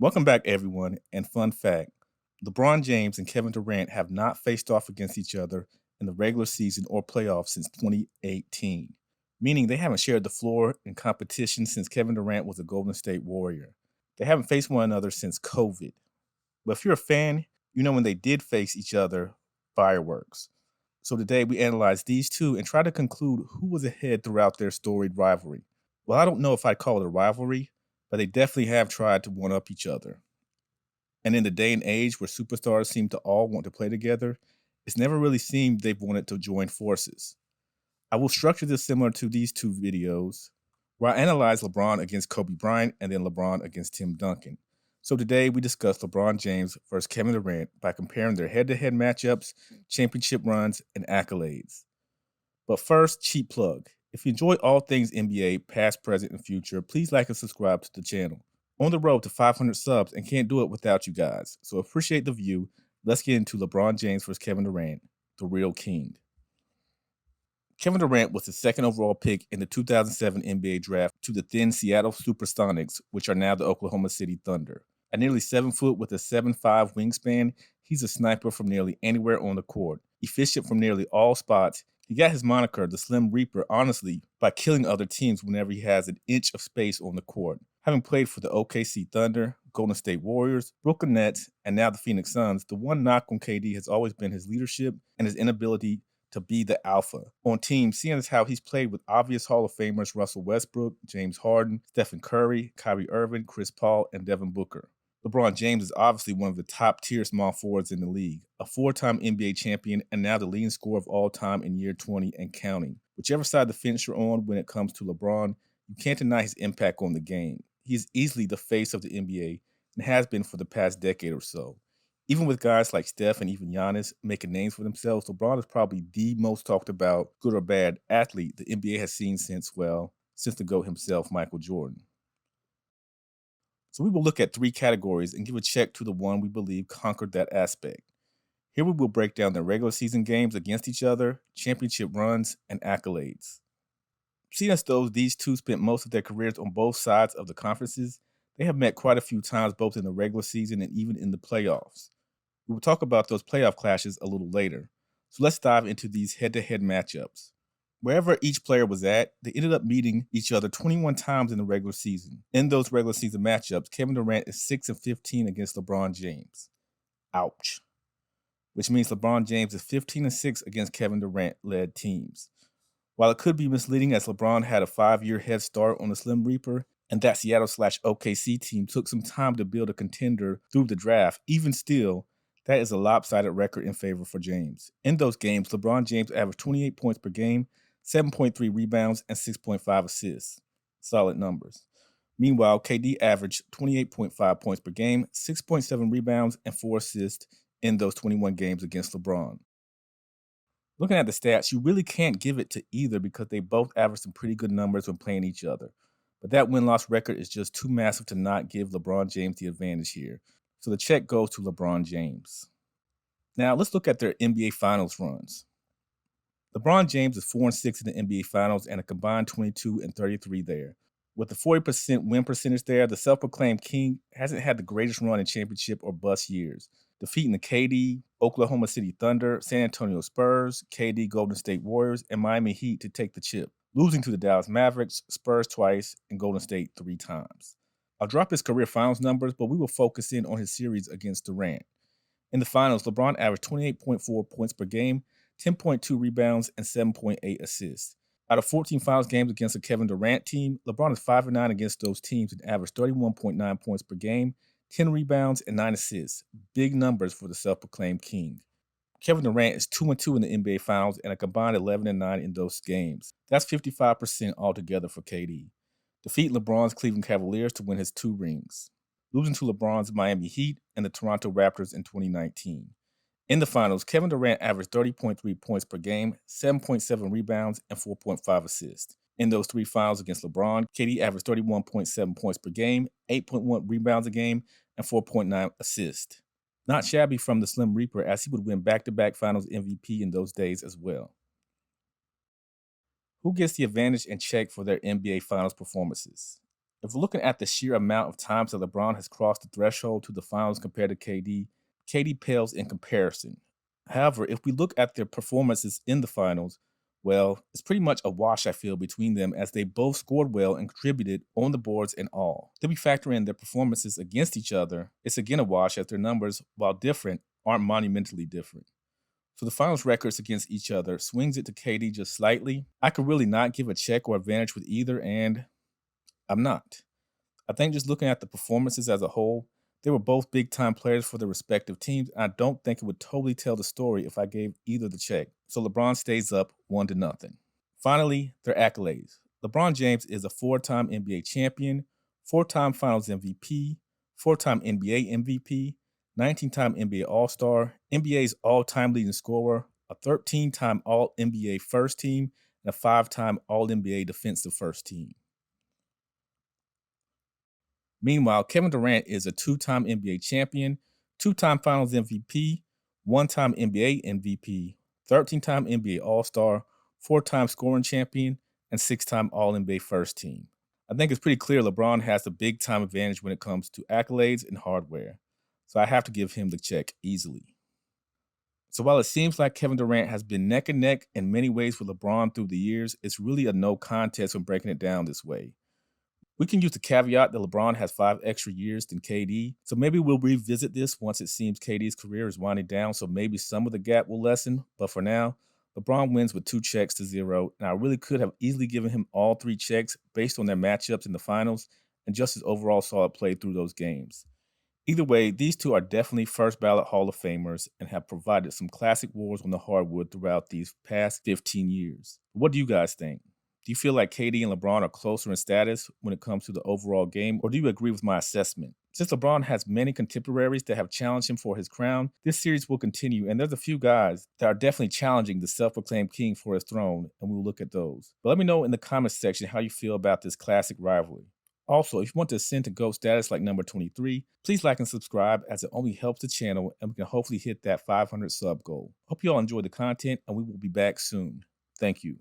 Welcome back, everyone. And fun fact, LeBron James and Kevin Durant have not faced off against each other in the regular season or playoffs since 2018, meaning they haven't shared the floor in competition since Kevin Durant was a Golden State Warrior. They haven't faced one another since COVID. But if you're a fan, you know when they did face each other, fireworks. So today we analyze these two and try to conclude who was ahead throughout their storied rivalry. Well, I don't know if I'd call it a rivalry, but they definitely have tried to one up each other. And in the day and age where superstars seem to all want to play together, it's never really seemed they've wanted to join forces. I will structure this similar to these two videos, where I analyze LeBron against Kobe Bryant and then LeBron against Tim Duncan. So today we discuss LeBron James versus Kevin Durant by comparing their head-to-head matchups, championship runs, and accolades. But first, cheap plug. If you enjoy all things NBA, past, present, and future, please like and subscribe to the channel. On the road to 500 subs and can't do it without you guys. So appreciate the view. Let's get into LeBron James versus Kevin Durant, the real king. Kevin Durant was the second overall pick in the 2007 NBA draft to the then Seattle Supersonics, which are now the Oklahoma City Thunder. At nearly 7 foot with a 7'5" wingspan, he's a sniper from nearly anywhere on the court, efficient from nearly all spots. He got his moniker, the Slim Reaper, honestly, by killing other teams whenever he has an inch of space on the court. Having played for the OKC Thunder, Golden State Warriors, Brooklyn Nets, and now the Phoenix Suns, the one knock on KD has always been his leadership and his inability to be the alpha on teams, seeing as how he's played with obvious Hall of Famers Russell Westbrook, James Harden, Stephen Curry, Kyrie Irving, Chris Paul, and Devin Booker. LeBron James is obviously one of the top tier small forwards in the league, a 4-time NBA champion, and now the leading scorer of all time in year 20 and counting. Whichever side of the fence you're on when it comes to LeBron, you can't deny his impact on the game. He is easily the face of the NBA and has been for the past decade or so. Even with guys like Steph and even Giannis making names for themselves, LeBron is probably the most talked about, good or bad, athlete the NBA has seen since the GOAT himself, Michael Jordan. So we will look at 3 categories and give a check to the one we believe conquered that aspect. Here we will break down their regular season games against each other, championship runs, and accolades. Seeing as though these two spent most of their careers on both sides of the conferences, they have met quite a few times both in the regular season and even in the playoffs. We will talk about those playoff clashes a little later. So let's dive into these head-to-head matchups. Wherever each player was at, they ended up meeting each other 21 times in the regular season. In those regular season matchups, Kevin Durant is 6-15 against LeBron James. Ouch. Which means LeBron James is 15-6 against Kevin Durant-led teams. While it could be misleading as LeBron had a 5-year head start on the Slim Reaper, and that Seattle/OKC team took some time to build a contender through the draft, even still, that is a lopsided record in favor for James. In those games, LeBron James averaged 28 points per game, 7.3 rebounds, and 6.5 assists. Solid numbers. Meanwhile, KD averaged 28.5 points per game, 6.7 rebounds, and 4 assists in those 21 games against LeBron. Looking at the stats, you really can't give it to either because they both averaged some pretty good numbers when playing each other. But that win-loss record is just too massive to not give LeBron James the advantage here. So the check goes to LeBron James. Now let's look at their NBA Finals runs. LeBron James is 4-6 in the NBA Finals and a combined 22-33 there. With the 40% win percentage there, the self-proclaimed king hasn't had the greatest run in championship or bust years, defeating the KD, Oklahoma City Thunder, San Antonio Spurs, KD Golden State Warriors, and Miami Heat to take the chip, losing to the Dallas Mavericks, Spurs twice, and Golden State 3 times. I'll drop his career finals numbers, but we will focus in on his series against Durant. In the finals, LeBron averaged 28.4 points per game, 10.2 rebounds, and 7.8 assists. Out of 14 finals games against a Kevin Durant team, LeBron is 5-9 against those teams and averaged 31.9 points per game, 10 rebounds, and 9 assists. Big numbers for the self-proclaimed king. Kevin Durant is 2-2 in the NBA Finals and a combined 11-9 in those games. That's 55% altogether for KD. Defeat LeBron's Cleveland Cavaliers to win his 2 rings, losing to LeBron's Miami Heat and the Toronto Raptors in 2019. In the finals, Kevin Durant averaged 30.3 points per game, 7.7 rebounds, and 4.5 assists. In those 3 finals against LeBron, KD averaged 31.7 points per game, 8.1 rebounds a game, and 4.9 assists. Not shabby from the Slim Reaper, as he would win back-to-back finals MVP in those days as well. Who gets the advantage and check for their NBA Finals performances? If we're looking at the sheer amount of times that LeBron has crossed the threshold to the finals compared to KD pales in comparison. However, if we look at their performances in the finals, well, it's pretty much a wash, I feel, between them as they both scored well and contributed on the boards and all. Then we factor in their performances against each other, it's again a wash as their numbers, while different, aren't monumentally different. So the finals records against each other swings it to KD just slightly. I could really not give a check or advantage with either, and I'm not. I think just looking at the performances as a whole, they were both big time players for their respective teams. I don't think it would totally tell the story if I gave either the check. So LeBron stays up 1-0. Finally, their accolades. LeBron James is a 4-time NBA champion, 4-time Finals MVP, 4-time NBA MVP, 19-time NBA All-Star, NBA's all-time leading scorer, a 13-time All-NBA first team, and a 5-time All-NBA defensive first team. Meanwhile, Kevin Durant is a 2-time NBA champion, 2-time Finals MVP, 1-time NBA MVP, 13-time NBA All-Star, 4-time scoring champion, and 6-time All-NBA first team. I think it's pretty clear LeBron has the big time advantage when it comes to accolades and hardware. So I have to give him the check easily. So while it seems like Kevin Durant has been neck and neck in many ways with LeBron through the years, it's really a no contest when breaking it down this way. We can use the caveat that LeBron has 5 extra years than KD, so maybe we'll revisit this once it seems KD's career is winding down, so maybe some of the gap will lessen. But for now, LeBron wins with 2 checks to 0, and I really could have easily given him all 3 checks based on their matchups in the finals and just his overall solid play through those games. Either way, these two are definitely first ballot Hall of Famers and have provided some classic wars on the hardwood throughout these past 15 years. What do you guys think? Do you feel like KD and LeBron are closer in status when it comes to the overall game, or do you agree with my assessment? Since LeBron has many contemporaries that have challenged him for his crown, this series will continue, and there's a few guys that are definitely challenging the self-proclaimed king for his throne, and we will look at those. But let me know in the comments section how you feel about this classic rivalry. Also, if you want to ascend to GOAT status like number 23, please like and subscribe as it only helps the channel and we can hopefully hit that 500 sub goal. Hope you all enjoy the content and we will be back soon. Thank you.